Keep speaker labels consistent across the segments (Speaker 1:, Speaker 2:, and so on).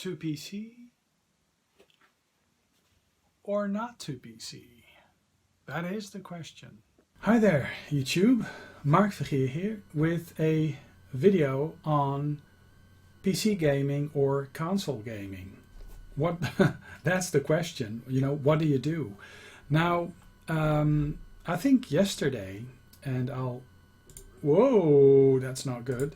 Speaker 1: to PC or not to PC? That is the question. Hi there YouTube, Mark Vergeer here with a video on PC gaming or console gaming. What that's the question, you know, what do you do? Now, I think yesterday, and whoa, that's not good.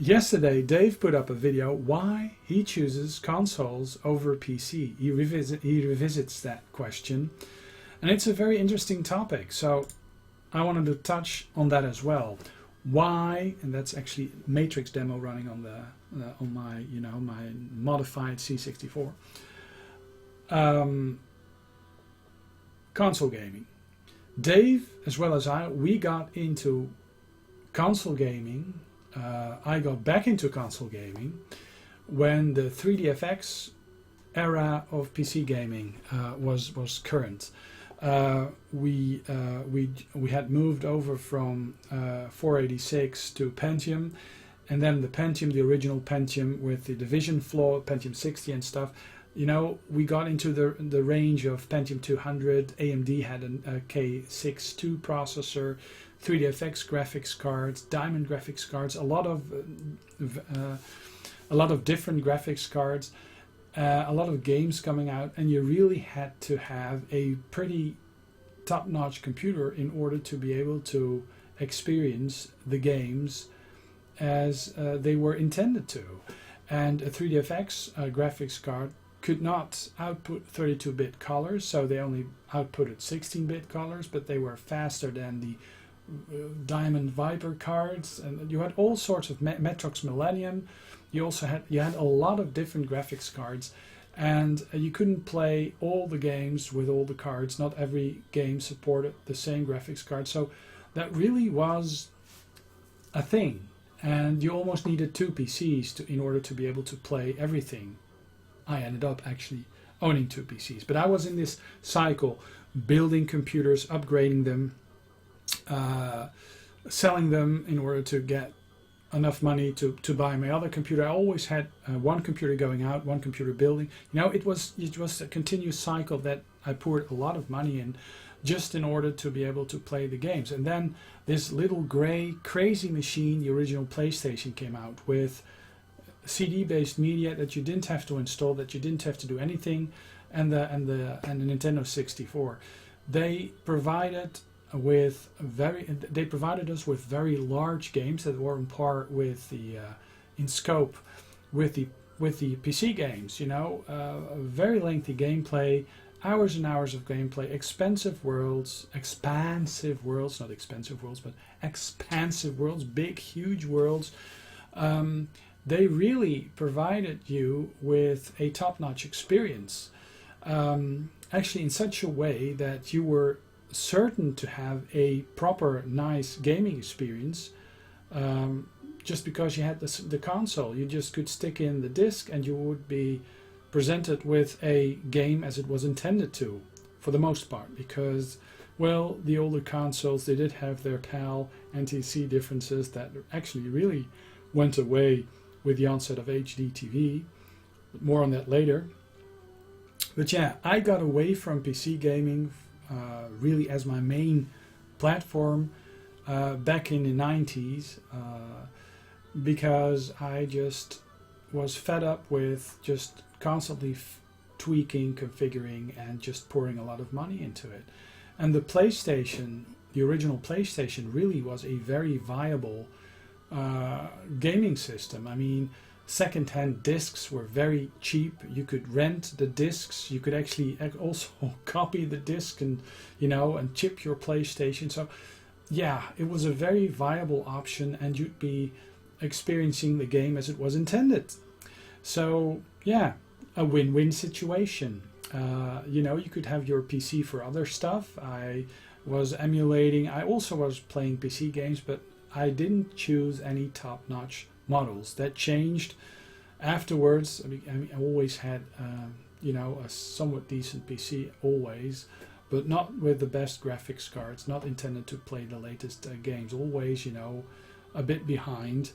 Speaker 1: Yesterday, Dave put up a video why he chooses consoles over PC. He revisits that question, and it's a very interesting topic. So I wanted to touch on that as well. Why? And that's actually Matrox demo running on the on my my modified C64. Console gaming. Dave, as well as we got into console gaming. I got back into console gaming when the 3DFX era of PC gaming was current. We had moved over from 486 to Pentium, and then the Pentium, the original Pentium with the division flaw, Pentium 60 and stuff. You know, we got into the range of Pentium 200. AMD had a K62 processor, 3DFX graphics cards, Diamond graphics cards, a lot of different graphics cards, a lot of games coming out, and you really had to have a pretty top-notch computer in order to be able to experience the games as they were intended to. And a 3DFX graphics card could not output 32-bit colors, so they only outputted 16-bit colors, but they were faster than the Diamond Viper cards, and you had all sorts of Matrox Millennium. You also had a lot of different graphics cards, and you couldn't play all the games with all the cards. Not every game supported the same graphics card, so that really was a thing, and you almost needed two PCs in order to be able to play everything. I ended up actually owning two PCs, but I was in this cycle, building computers, upgrading them, selling them in order to get enough money to buy my other computer. I always had one computer going out, one computer building. You know, it was a continuous cycle that I poured a lot of money in just in order to be able to play the games. And then this little gray crazy machine, the original PlayStation, came out with CD-based media that you didn't have to install, that you didn't have to do anything, and the Nintendo 64. They provided us with very large games that were on par with the in scope with the PC games. You know, very lengthy gameplay, hours and hours of gameplay, expansive worlds, not expensive worlds, but expansive worlds, big, huge worlds. They really provided you with a top-notch experience, actually in such a way that you were certain to have a proper, nice gaming experience. Just because you had the console, you just could stick in the disc and you would be presented with a game as it was intended to, for the most part, because, well, the older consoles, they did have their PAL NTC differences that actually really went away with the onset of HD TV. More on that later. But yeah, I got away from PC gaming really as my main platform back in the 90s because I just was fed up with just constantly tweaking, configuring, and just pouring a lot of money into it. And the PlayStation, the original PlayStation, really was a very viable gaming system. I mean, second-hand discs were very cheap. You could rent the discs. You could actually also copy the disc and, you know, and chip your PlayStation. So yeah, it was a very viable option, and you'd be experiencing the game as it was intended. So yeah, a win-win situation. You know, you could have your PC for other stuff. I was emulating. I also was playing PC games, but I didn't choose any top-notch models. That changed afterwards. I mean, I always had, you know, a somewhat decent PC always, but not with the best graphics cards, not intended to play the latest games. Always, you know, a bit behind.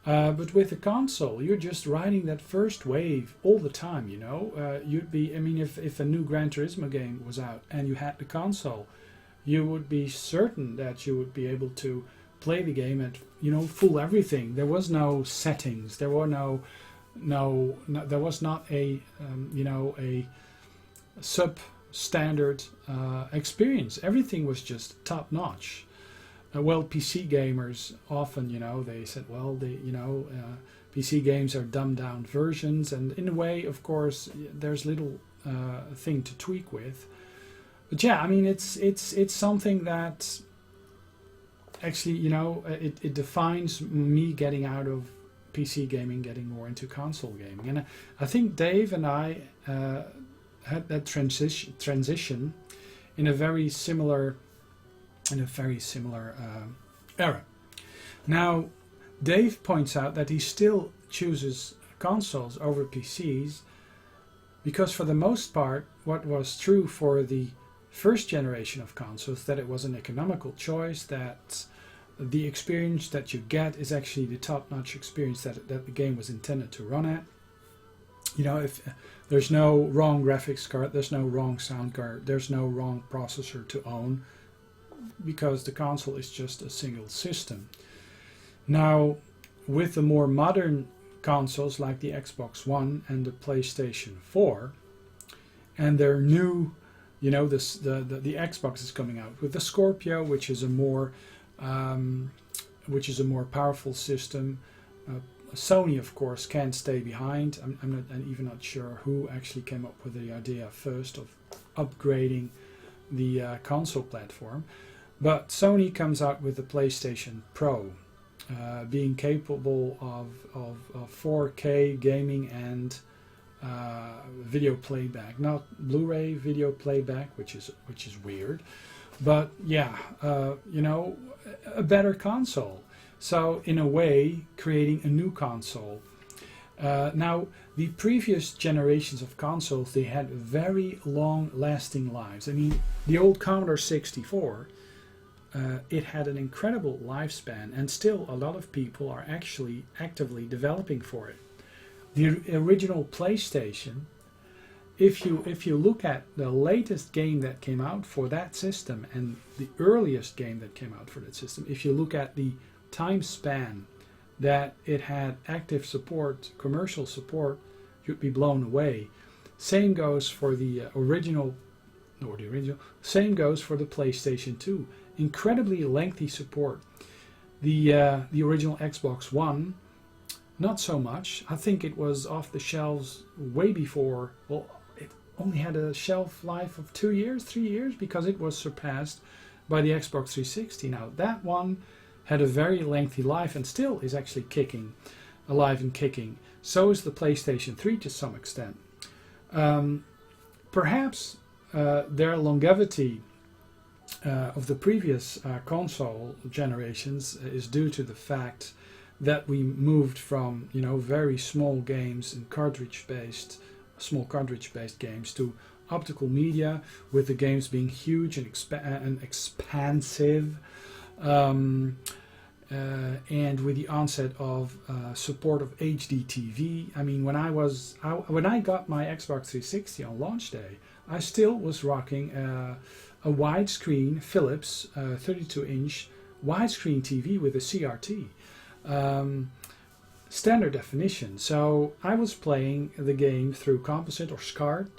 Speaker 1: But with the console, you're just riding that first wave all the time, you know. You'd be, I mean, if a new Gran Turismo game was out and you had the console, you would be certain that you would be able to play the game at, you know, full everything. There was no settings. There were there was not a, you know, a substandard experience. Everything was just top notch. Well, PC gamers often, you know, they said, well, PC games are dumbed down versions, and in a way, of course, there's little thing to tweak with. But yeah, I mean, it's something that actually, you know, it defines me getting out of PC gaming, getting more into console gaming, and I think Dave and I had that transition in a very similar era. Now, Dave points out that he still chooses consoles over PCs because, for the most part, what was true for the first generation of consoles, that it was an economical choice, that the experience that you get is actually the top-notch experience that the game was intended to run at. You know, if there's no wrong graphics card, there's no wrong sound card, there's no wrong processor to own, because the console is just a single system. Now, with the more modern consoles like the Xbox One and the PlayStation 4, and their new, you know, the Xbox is coming out with the Scorpio, which is a more powerful system. Sony, of course, can't stay behind. I'm even not sure who actually came up with the idea first of upgrading the console platform. But Sony comes out with the PlayStation Pro, being capable of 4K gaming and video playback, not Blu-ray video playback, which is weird, but yeah, you know, a better console. So in a way, creating a new console. Now, the previous generations of consoles, they had very long-lasting lives. I mean, the old Commodore 64. It had an incredible lifespan, and still a lot of people are actually actively developing for it. The original PlayStation, if you look at the latest game that came out for that system and the earliest game that came out for that system, if you look at the time span that it had active support, commercial support, you'd be blown away. Same goes for the same goes for the PlayStation 2. Incredibly lengthy support. The original Xbox One, not so much. I think it was off the shelves way before. Well, it only had a shelf life of 2 years, 3 years, because it was surpassed by the Xbox 360. Now, that one had a very lengthy life and still is actually alive and kicking. So is the PlayStation 3 to some extent. Perhaps their longevity of the previous console generations is due to the fact that we moved from, you know, very small games and small cartridge-based games to optical media, with the games being huge and expansive, and with the onset of support of HD TV. I mean, when I got my Xbox 360 on launch day, I still was rocking a widescreen Philips 32-inch widescreen TV with a CRT, standard definition. So I was playing the game through composite or SCART,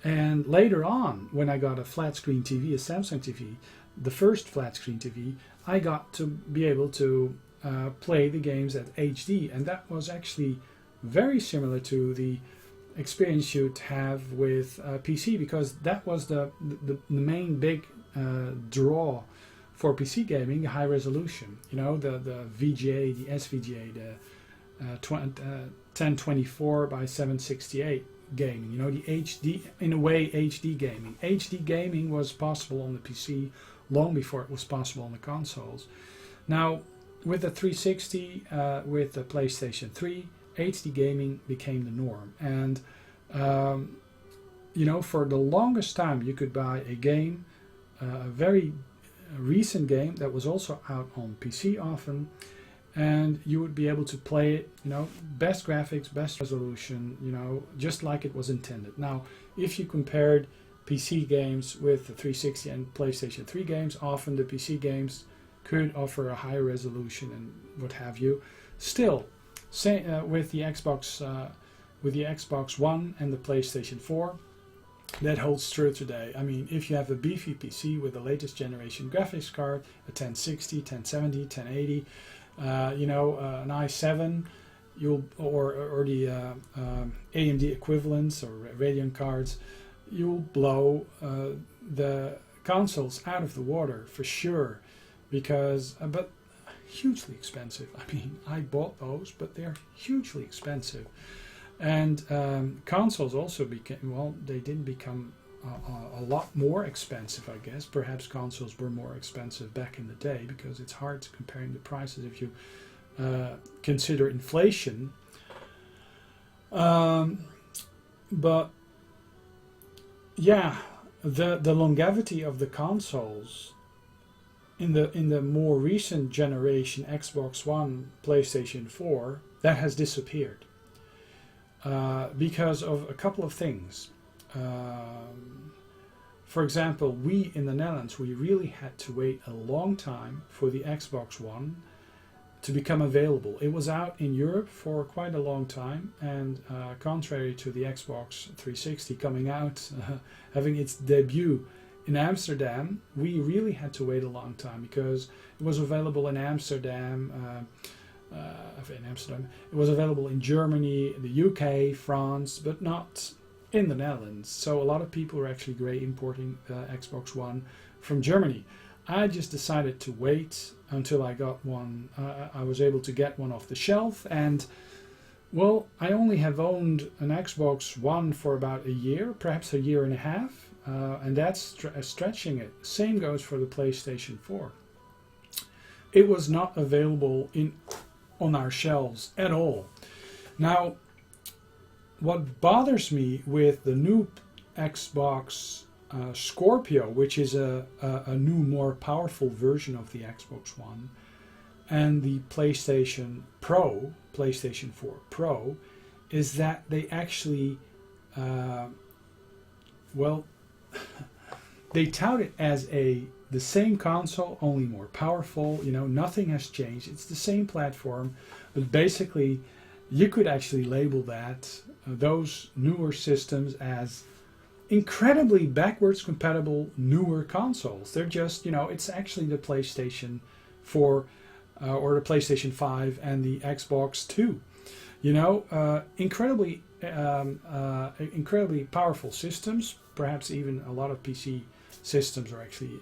Speaker 1: and later on, when I got a flat screen TV, a Samsung TV, the first flat screen TV, I got to be able to play the games at HD, and that was actually very similar to the experience you'd have with PC, because that was the main big draw for PC gaming, high resolution. You know, the VGA, the SVGA, the 1024 by 768 gaming. You know, the HD, in a way, HD gaming. HD gaming was possible on the PC long before it was possible on the consoles. Now, with the 360, with the PlayStation 3, HD gaming became the norm. And, you know, for the longest time, you could buy a game, a very recent game that was also out on PC often, and you would be able to play it, you know, best graphics, best resolution, you know, just like it was intended. Now, if you compared PC games with the 360 and PlayStation 3 games, often the PC games could offer a higher resolution and what have you. Still, say, with the Xbox One and the PlayStation 4, that holds true today. I mean, if you have a beefy PC with the latest generation graphics card, a 1060, 1070, 1080, you know, an i7, or the AMD equivalents or Radeon cards, you'll blow the consoles out of the water for sure, because but hugely expensive. I mean, I bought those, but they're hugely expensive. And consoles also became, well, they didn't become a lot more expensive, I guess. Perhaps consoles were more expensive back in the day, because it's hard to compare the prices if you consider inflation. But yeah, the longevity of the consoles in the more recent generation, Xbox One, PlayStation 4, that has disappeared. Because of a couple of things. For example, we in the Netherlands, we really had to wait a long time for the Xbox One to become available. It was out in Europe for quite a long time, and contrary to the Xbox 360 coming out, having its debut in Amsterdam, we really had to wait a long time, because it was available in Amsterdam. It was available in Germany, the UK, France, but not in the Netherlands. So a lot of people were actually importing Xbox One from Germany. I just decided to wait until I got one. I was able to get one off the shelf, and well, I only have owned an Xbox One for about a year, perhaps a year and a half, and that's stretching it. Same goes for the PlayStation 4. It was not available on our shelves at all. Now, what bothers me with the new Xbox Scorpio, which is a new, more powerful version of the Xbox One, and the PlayStation 4 Pro, is that they actually, well, they tout it as the same console, only more powerful. You know, nothing has changed. It's the same platform, but basically, you could actually label those newer systems as incredibly backwards compatible newer consoles. They're just, you know, it's actually the PlayStation 4 or the PlayStation 5 and the Xbox 2. You know, incredibly powerful systems. Perhaps even a lot of PC systems are actually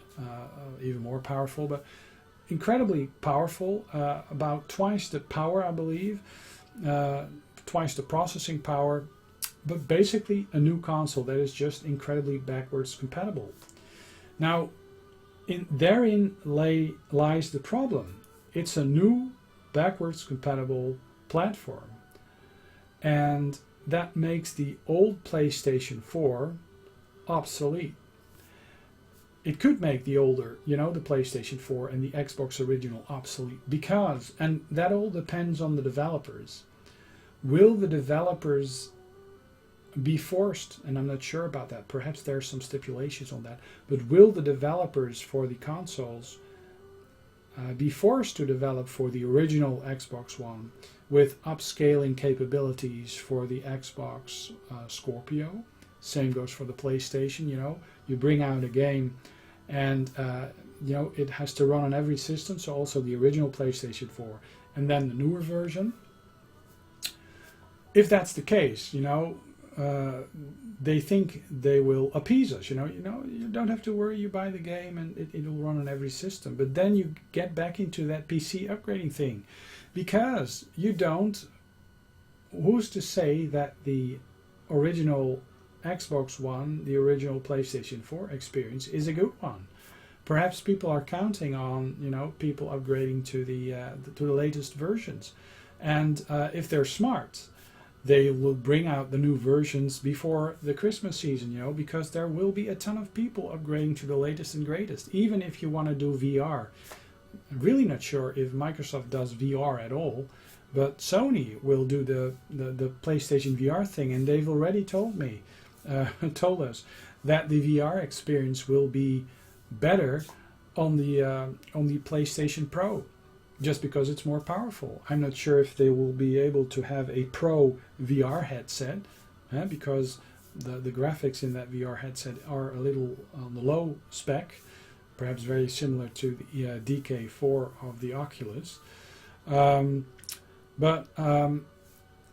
Speaker 1: even more powerful, but incredibly powerful, about twice the power, I believe, twice the processing power, but basically a new console that is just incredibly backwards compatible. Now, therein lies the problem. It's a new backwards compatible platform, and that makes the old PlayStation 4 obsolete. It could make the older, you know, the PlayStation 4 and the Xbox original obsolete, because, and that all depends on the developers. Will the developers be forced, and I'm not sure about that, perhaps there are some stipulations on that, but will the developers for the consoles be forced to develop for the original Xbox One with upscaling capabilities for the Xbox Scorpio? Same goes for the PlayStation. You know, you bring out a game and you know, it has to run on every system, so also the original PlayStation 4 and then the newer version. If that's the case, you know, they think they will appease us. You know, you don't have to worry. You buy the game and it'll run on every system. But then you get back into that PC upgrading thing, because you don't. Who's to say that the original Xbox One, the original PlayStation 4 experience is a good one? Perhaps people are counting on, you know, people upgrading to the latest versions, and if they're smart, they will bring out the new versions before the Christmas season, you know, because there will be a ton of people upgrading to the latest and greatest. Even if you want to do VR, really not sure if Microsoft does VR at all, but Sony will do the PlayStation VR thing, and they've already told me, told us that the VR experience will be better on the PlayStation Pro, just because it's more powerful. I'm not sure if they will be able to have a Pro VR headset, because the graphics in that VR headset are a little on the low spec, perhaps very similar to the DK4 of the Oculus.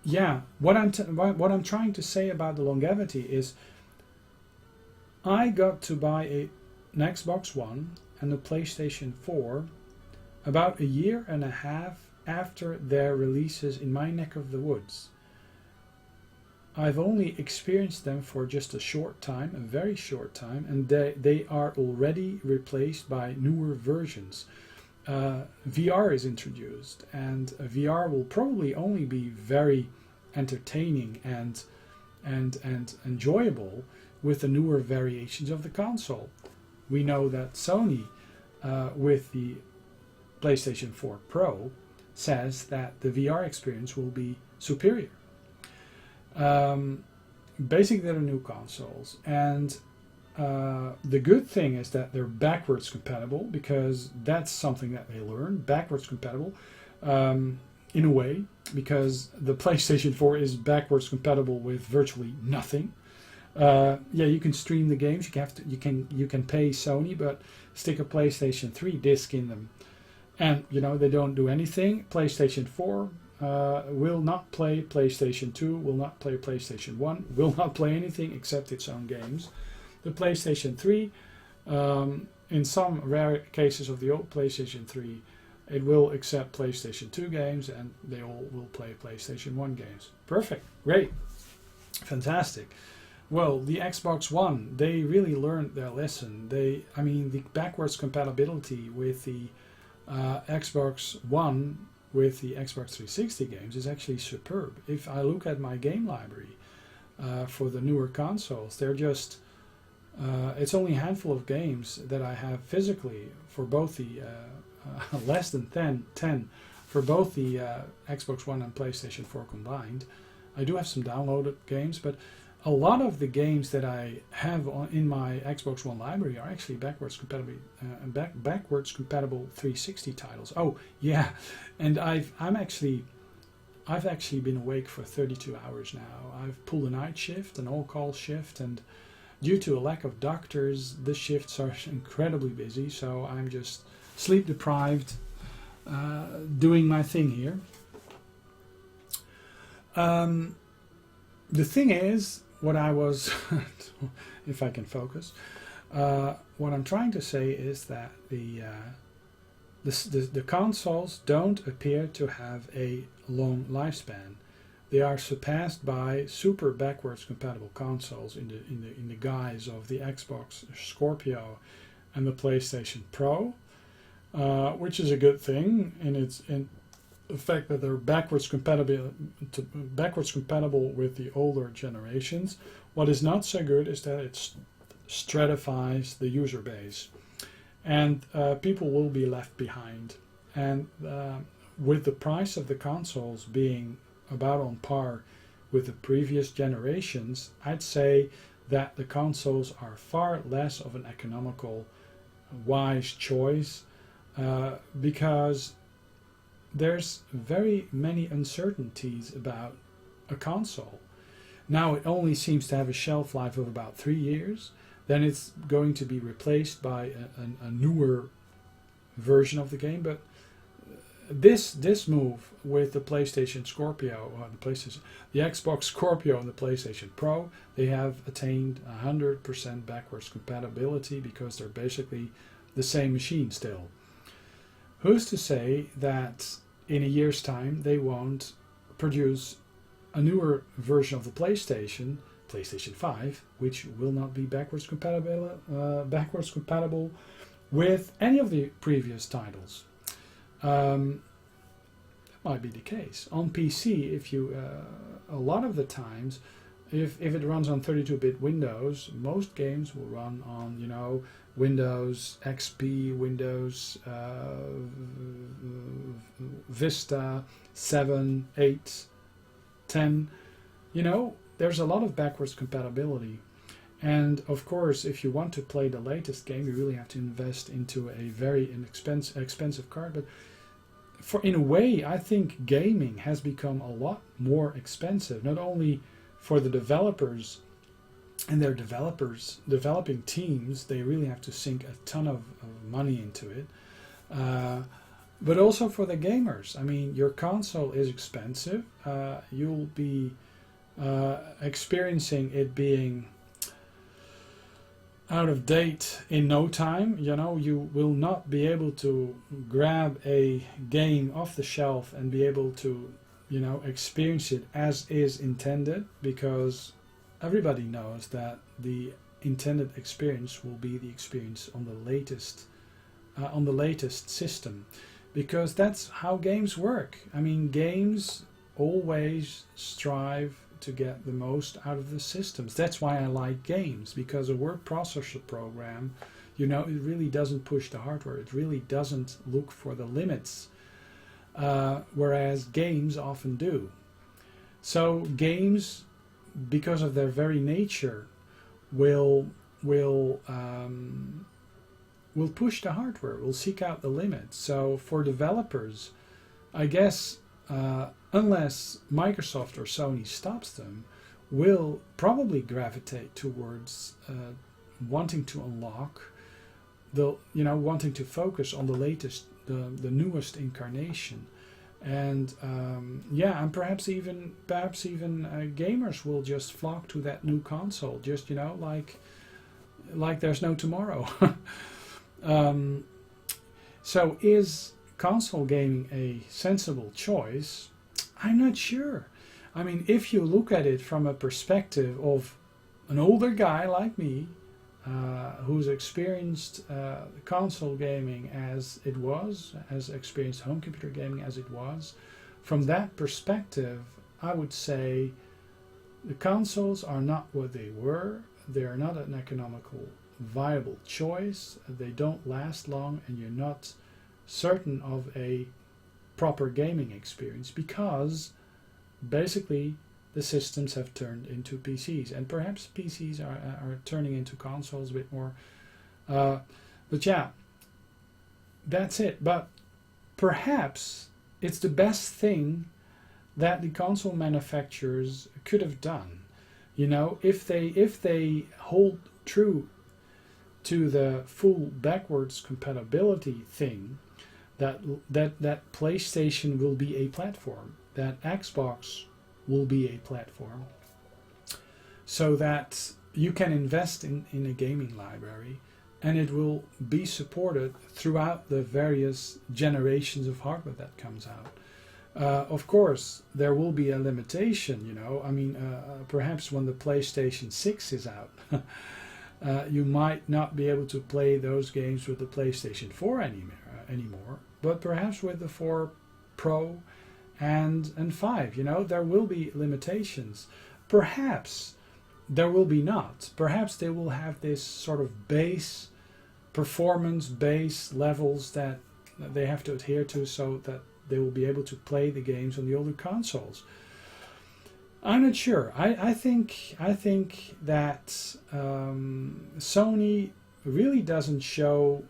Speaker 1: Yeah, what I'm trying to say about the longevity is, I got to buy an Xbox One and a PlayStation 4 about a year and a half after their releases in my neck of the woods. I've only experienced them for just a short time, a very short time, and they are already replaced by newer versions. VR is introduced, and VR will probably only be very entertaining and enjoyable with the newer variations of the console. We know that Sony, with the PlayStation 4 Pro, says that the VR experience will be superior. Basically, they're new consoles, and the good thing is that they're backwards compatible, because that's something that they learned. Backwards compatible, in a way, because the PlayStation 4 is backwards compatible with virtually nothing. Yeah, you can stream the games. You can pay Sony, but stick a PlayStation 3 disc in them, and they don't do anything. PlayStation 4 will not play PlayStation 2, will not play PlayStation 1, will not play anything except its own games. The PlayStation 3, in some rare cases of the old PlayStation 3, it will accept PlayStation 2 games, and they all will play PlayStation 1 games. Perfect, great, fantastic. Well, the Xbox One, they really learned their lesson. The backwards compatibility with the Xbox One with the Xbox 360 games is actually superb. If I look at my game library for the newer consoles, they're just it's only a handful of games that I have physically for both the less than 10 for both the Xbox One and PlayStation 4 combined. I do have some downloaded games, but a lot of the games that I have in my Xbox One library are actually backwards compatible 360 titles. Oh yeah, and I've actually been awake for 32 hours now. I've pulled a night shift, an all-call shift, and due to a lack of doctors, the shifts are incredibly busy. So I'm just sleep deprived, doing my thing here. The thing is, what I was, if I can focus, what I'm trying to say is that the consoles don't appear to have a long lifespan. They are surpassed by super backwards compatible consoles in the guise of the Xbox Scorpio and the PlayStation Pro, which is a good thing in the fact that they're backwards compatible with the older generations. What is not so good is that it stratifies the user base, and people will be left behind. And with the price of the consoles being about on par with the previous generations, I'd say that the consoles are far less of an economical, wise choice, because there's very many uncertainties about a console. Now it only seems to have a shelf life of about 3 years. Then it's going to be replaced by a newer version of the game. But this move with the PlayStation Scorpio, or the Xbox Scorpio and the PlayStation Pro, they have attained 100% backwards compatibility, because they're basically the same machine still. Who's to say that in a year's time they won't produce a newer version of the PlayStation 5, which will not be backwards compatible with any of the previous titles? That might be the case on PC. If you a lot of the times, if it runs on 32-bit Windows, most games will run on, you know, Windows XP, Windows Vista 7, 8, 10. You know, there's a lot of backwards compatibility. And of course, if you want to play the latest game, you really have to invest into a very expensive card. But in a way, I think gaming has become a lot more expensive, not only for the developers and their developing teams. They really have to sink a ton of money into it, but also for the gamers. I mean, your console is expensive. You'll be experiencing it being out of date in no time. You know, you will not be able to grab a game off the shelf and be able to, you know, experience it as is intended, because everybody knows that the intended experience will be the experience on the latest system, because that's how games work. I mean, games always strive to get the most out of the systems. That's why I like games, because a word processor program, you know, it really doesn't push the hardware. It really doesn't look for the limits, whereas games often do. So games, because of their very nature, will push the hardware, will seek out the limits. So for developers, I guess, unless Microsoft or Sony stops them, will probably gravitate towards wanting to unlock wanting to focus on the latest, the newest incarnation. And and perhaps even gamers will just flock to that new console, just, you know, like there's no tomorrow. So is console gaming a sensible choice? I'm not sure. I mean, if you look at it from a perspective of an older guy like me, who's experienced console gaming as it was, has experienced home computer gaming as it was, from that perspective, I would say the consoles are not what they were. They are not an economical viable choice. They don't last long, and you're not certain of a proper gaming experience, because basically the systems have turned into PCs, and perhaps PCs are turning into consoles a bit more. But yeah, that's it. But perhaps it's the best thing that the console manufacturers could have done. You know, if they hold true to the full backwards compatibility thing, that PlayStation will be a platform, that Xbox will be a platform, so that you can invest in a gaming library, and it will be supported throughout the various generations of hardware that comes out. Of course, there will be a limitation, you know. I mean, perhaps when the PlayStation 6 is out, you might not be able to play those games with the PlayStation 4 anymore, but perhaps with the 4 Pro and 5, you know, there will be limitations. Perhaps there will be not. Perhaps they will have this sort of base performance, base levels that they have to adhere to, so that they will be able to play the games on the older consoles. I'm not sure. I think that Sony really doesn't show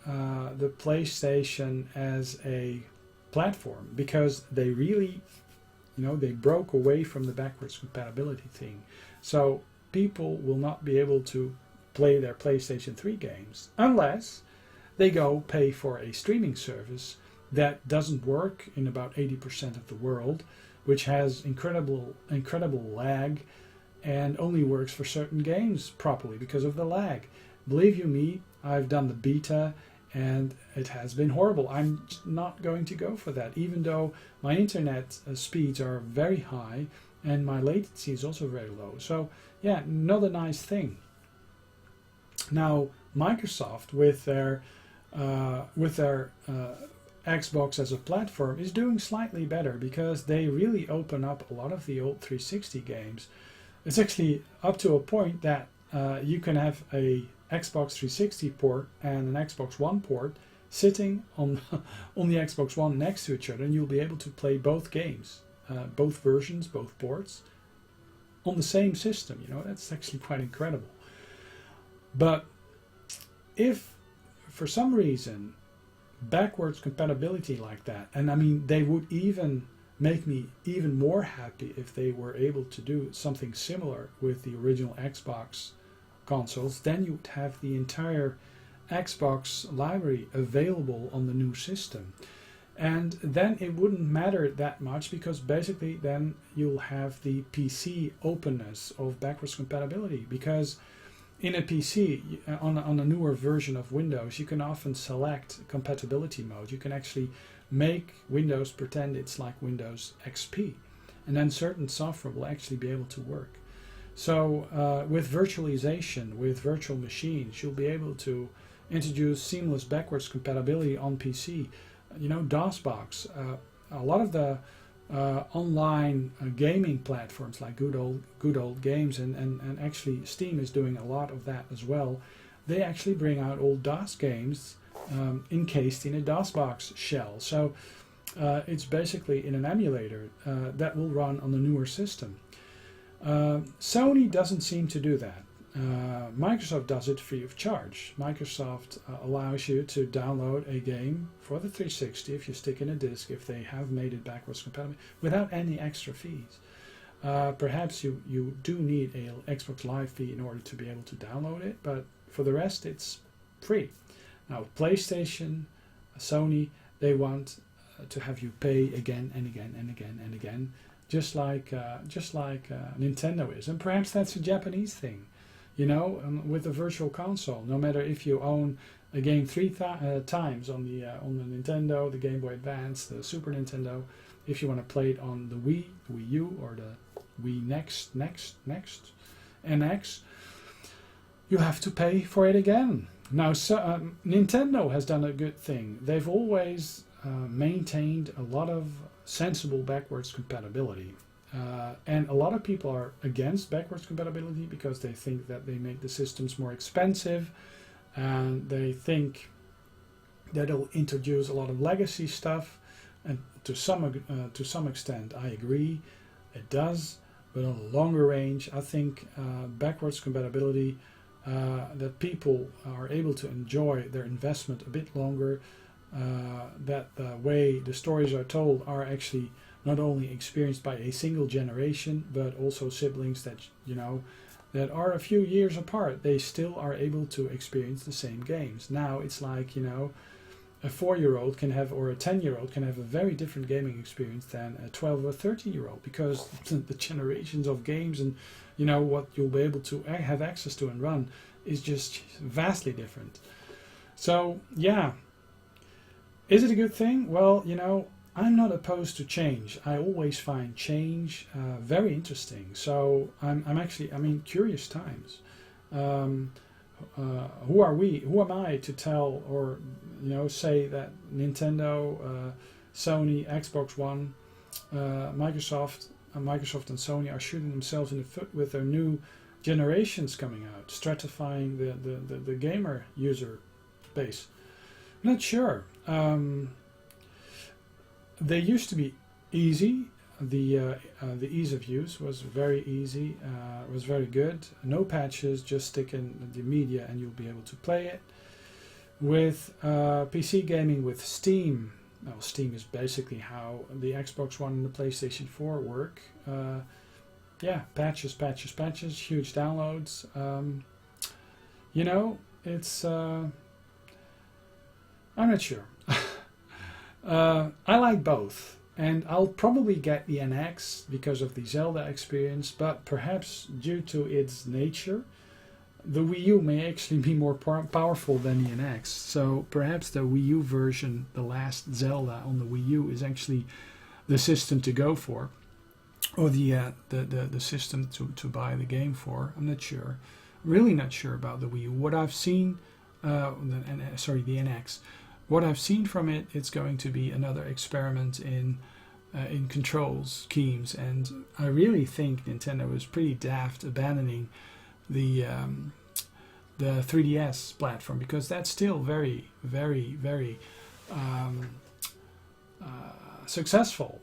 Speaker 1: the PlayStation as a platform, because they really, you know, they broke away from the backwards compatibility thing. So people will not be able to play their PlayStation 3 games unless they go pay for a streaming service that doesn't work in about 80% of the world, which has incredible lag, and only works for certain games properly because of the lag. Believe you me, I've done the beta, and it has been horrible. I'm not going to go for that, even though my internet speeds are very high and my latency is also very low. So yeah, not a nice thing. Now Microsoft, with their Xbox as a platform, is doing slightly better, because they really open up a lot of the old 360 games It's actually up to a point that you can have a Xbox 360 port and an Xbox One port sitting on on the Xbox One next to each other, and you'll be able to play both games, both versions, both ports, on the same system. You know, that's actually quite incredible. But if for some reason backwards compatibility like that, and I mean they would even make me even more happy if they were able to do something similar with the original Xbox consoles, then you would have the entire Xbox library available on the new system. And then it wouldn't matter that much, because basically then you'll have the PC openness of backwards compatibility. Because in a PC, on a newer version of Windows, you can often select compatibility mode. You can actually make Windows pretend it's like Windows XP, and then certain software will actually be able to work. So with virtualization, with virtual machines, you'll be able to introduce seamless backwards compatibility on PC. You know, DOSBox, a lot of the online gaming platforms like good old games, and actually Steam is doing a lot of that as well. They actually bring out old DOS games encased in a DOSBox shell. So it's basically in an emulator that will run on the newer system. Sony doesn't seem to do that. Microsoft does it free of charge. Microsoft allows you to download a game for the 360 if you stick in a disk, if they have made it backwards compatible, without any extra fees. Perhaps you do need a Xbox Live fee in order to be able to download it, but for the rest it's free. Now PlayStation, Sony, they want to have you pay again and again and again and again, just like Nintendo is. And perhaps that's a Japanese thing. You know, with the virtual console, no matter if you own a game three times on the Nintendo, the Game Boy Advance, the Super Nintendo, if you want to play it on the Wii, the Wii U, or the Wii Next, NX, you have to pay for it again. Now, Nintendo has done a good thing. They've always maintained a lot of sensible backwards compatibility. And a lot of people are against backwards compatibility because they think that they make the systems more expensive, and they think that it'll introduce a lot of legacy stuff. And to some extent, I agree, it does. But on a longer range, I think backwards compatibility, that people are able to enjoy their investment a bit longer. That the way the stories are told are actually not only experienced by a single generation, but also siblings that, you know, that are a few years apart. They still are able to experience the same games. Now it's like, you know, a 4-year-old can have, or a 10-year-old can have a very different gaming experience than a 12 or 13-year-old, because the generations of games and, you know, what you'll be able to have access to and run is just vastly different. So yeah, is it a good thing? Well, you know, I'm not opposed to change. I always find change very interesting. So I'm in curious times. Who are we? Who am I to tell, or, you know, say that Nintendo, Sony, Xbox One, Microsoft and Sony are shooting themselves in the foot with their new generations coming out, stratifying the gamer user base? I'm not sure. They used to be easy. The ease of use was very easy, was very good. No patches, just stick in the media and you'll be able to play it. With PC gaming, with Steam, well, Steam is basically how the Xbox One and the PlayStation 4 work. Yeah, patches, huge downloads. You know, it's... I'm not sure. I like both, and I'll probably get the NX because of the Zelda experience, but perhaps due to its nature, the Wii U may actually be more powerful than the NX. So perhaps the Wii U version, the last Zelda on the Wii U, is actually the system to go for, or the system to buy the game for. I'm not sure. Really not sure about the Wii U. What I've seen, the NX. What I've seen from it, it's going to be another experiment in in control schemes, and I really think Nintendo was pretty daft abandoning the 3DS platform, because that's still very, very, very successful.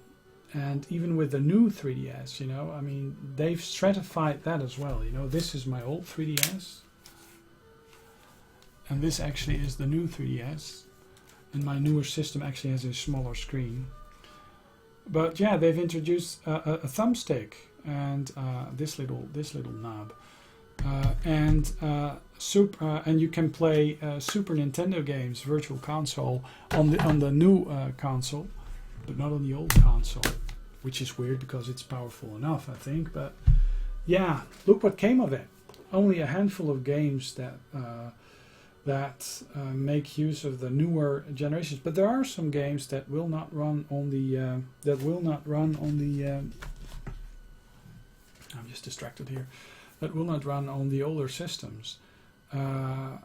Speaker 1: And even with the new 3DS, you know, I mean, they've stratified that as well. You know, this is my old 3DS, and this actually is the new 3DS, and my newer system actually has a smaller screen. But yeah, they've introduced a thumbstick and this little knob, and you can play Super Nintendo games, Virtual Console, on the new console, but not on the old console, which is weird because it's powerful enough, I think. But yeah, look what came of it. Only a handful of games that make use of the newer generations, but there are some games that will not run on the I'm just distracted here. That will not run on the older systems. I'm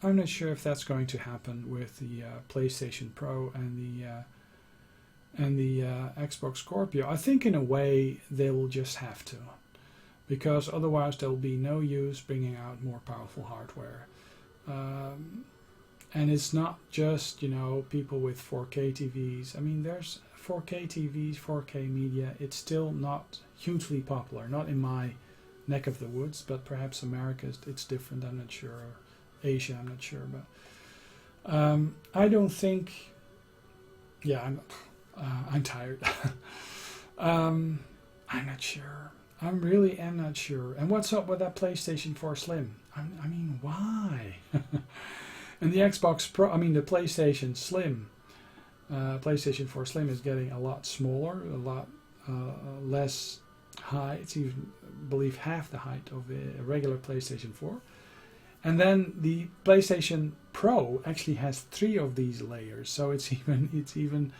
Speaker 1: not sure if that's going to happen with the PlayStation Pro and the Xbox Scorpio. I think in a way they will just have to, because otherwise there will be no use bringing out more powerful hardware. And it's not just, you know, people with 4K TVs. I mean, there's 4K TVs, 4K media. It's still not hugely popular, not in my neck of the woods, but perhaps America, it's different, I'm not sure. Or Asia, I'm not sure. But I don't think, yeah, I'm tired. I'm not sure. I really am not sure. And what's up with that PlayStation 4 Slim? I mean, why? And the Xbox Pro, I mean the PlayStation Slim, PlayStation 4 Slim is getting a lot smaller, a lot less high. It's even, I believe, half the height of a regular PlayStation 4. And then the PlayStation Pro actually has 3 of these layers, so it's even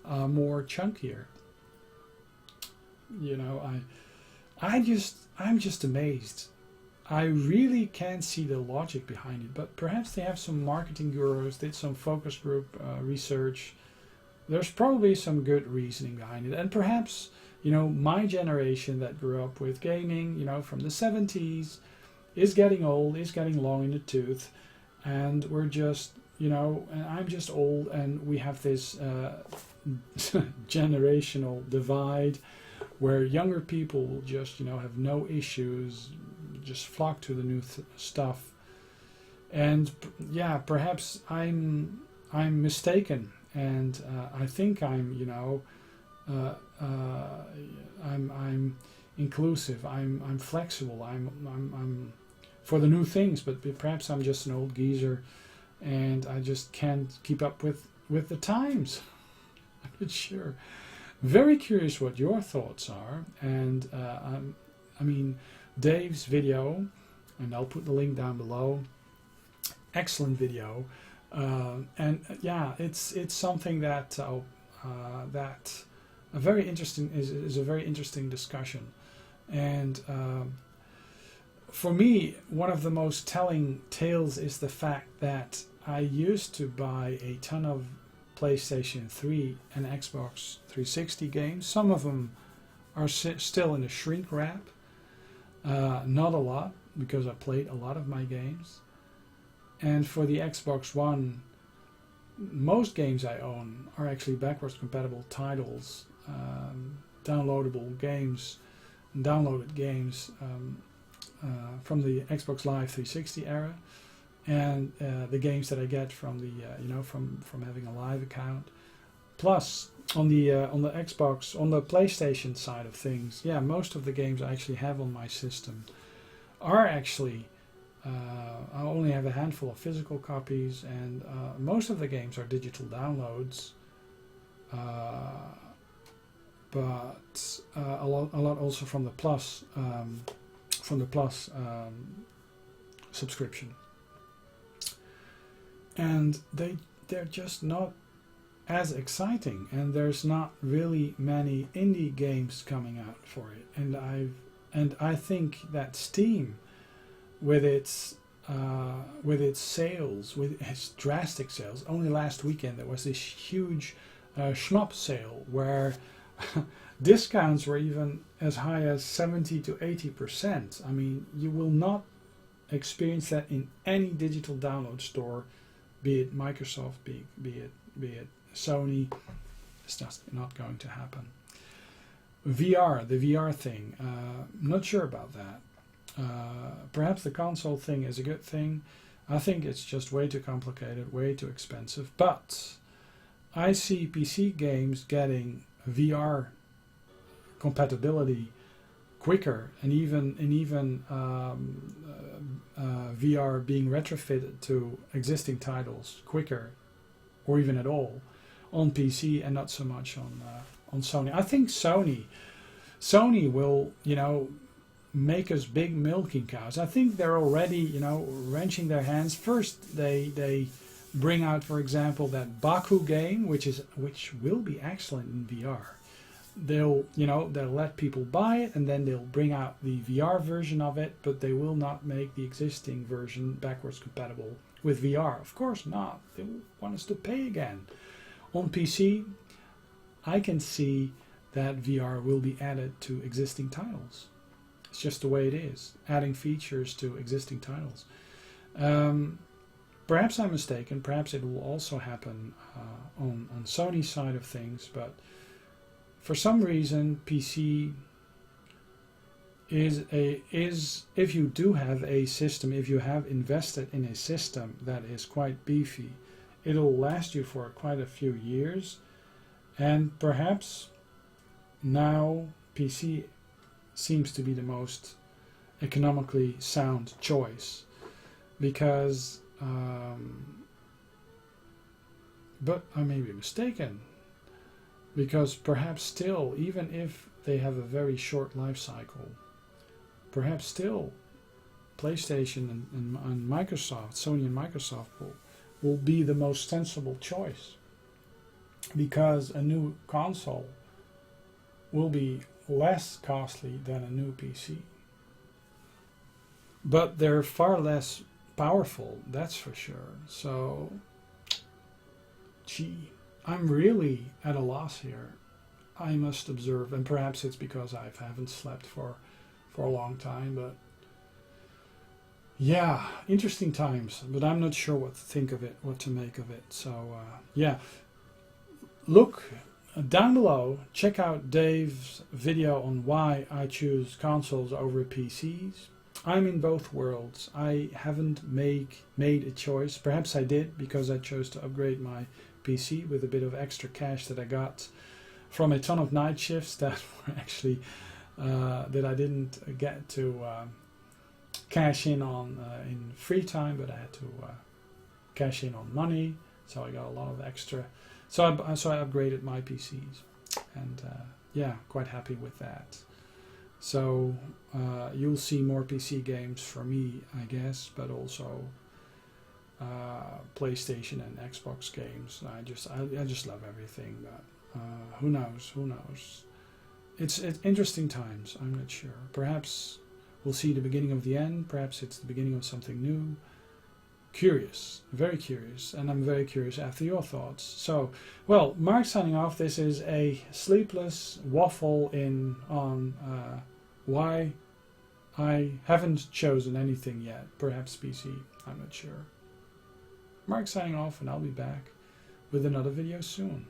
Speaker 1: more chunkier. You know, I'm just amazed. I really can't see the logic behind it, but perhaps they have some marketing gurus, did some focus group research. There's probably some good reasoning behind it, and perhaps, you know, my generation that grew up with gaming, you know, from the 70s, is getting old, is getting long in the tooth, and we're just, you know, and I'm just old, and we have this generational divide where younger people will just, you know, have no issues, just flock to the new stuff. And yeah, perhaps I'm mistaken, and I think I'm, you know, I'm inclusive, I'm flexible, I'm for the new things, but perhaps I'm just an old geezer and I just can't keep up with the times. I'm not sure. Very curious what your thoughts are, and I mean, Dave's video, and I'll put the link down below. Excellent video, and yeah, it's something that that a very interesting is a very interesting discussion, and for me, one of the most telling tales is the fact that I used to buy a ton of PlayStation 3 and Xbox 360 games. Some of them are still in a shrink wrap. Not a lot, because I played a lot of my games. And for the Xbox One, most games I own are actually backwards compatible titles, downloadable games, downloaded games from the Xbox Live 360 era, and the games that I get from the you know, from having a live account. Plus on the Xbox, on the PlayStation side of things, yeah, most of the games I actually have on my system are actually I only have a handful of physical copies, and most of the games are digital downloads, but a lot also from the Plus subscription, and they're just not as exciting, and there's not really many indie games coming out for it, and I think that Steam, with its sales, with its drastic sales, only last weekend there was this huge shmup sale where discounts were even as high as 70 to 80%. I mean, you will not experience that in any digital download store, be it Microsoft, be it Sony. It's just not going to happen. VR, the VR thing, not sure about that. Perhaps the console thing is a good thing. I think it's just way too complicated, way too expensive. But I see PC games getting VR compatibility quicker, and even VR being retrofitted to existing titles quicker, or even at all, on PC and not so much on Sony. I think Sony will, make us big milking cows. I think they're already, wrenching their hands. First, they bring out, for example, that Baku game, which will be excellent in VR. They'll let people buy it, and then they'll bring out the VR version of it, but they will not make the existing version backwards compatible with VR. Of course not. They want us to pay again. On PC, I can see that VR will be added to existing titles. It's just the way it is, adding features to existing titles. Perhaps I'm mistaken. Perhaps it will also happen on Sony's side of things, but for some reason, PC is if you do have a system, if you have invested in a system that is quite beefy, it'll last you for quite a few years. And perhaps now PC seems to be the most economically sound choice, because but I may be mistaken, because perhaps still, even if they have a very short life cycle, perhaps still PlayStation and Microsoft, Sony and Microsoft will be the most sensible choice, because a new console will be less costly than a new PC. But they're far less powerful, that's for sure. So, gee, I'm really at a loss here, I must observe. And perhaps it's because I haven't slept for a long time, but yeah, interesting times. But I'm not sure what to think of it, what to make of it. So, yeah. Look down below, check out Dave's video on why I choose consoles over PCs. I'm in both worlds. I haven't made a choice. Perhaps I did, because I chose to upgrade my PC with a bit of extra cash that I got from a ton of night shifts that were actually that I didn't get to cash in on in free time, but I had to cash in on money. So I got a lot of extra. So I upgraded my PCs, and yeah, quite happy with that. So you'll see more PC games for me, I guess, but also PlayStation and Xbox games. I just love everything. But who knows? Who knows? It's interesting times. I'm not sure. Perhaps we'll see the beginning of the end. Perhaps it's the beginning of something new. Curious, very curious, and I'm very curious after your thoughts. So, well, Mark signing off. This is a sleepless waffle on why I haven't chosen anything yet. Perhaps PC, I'm not sure. Mark signing off, and I'll be back with another video soon.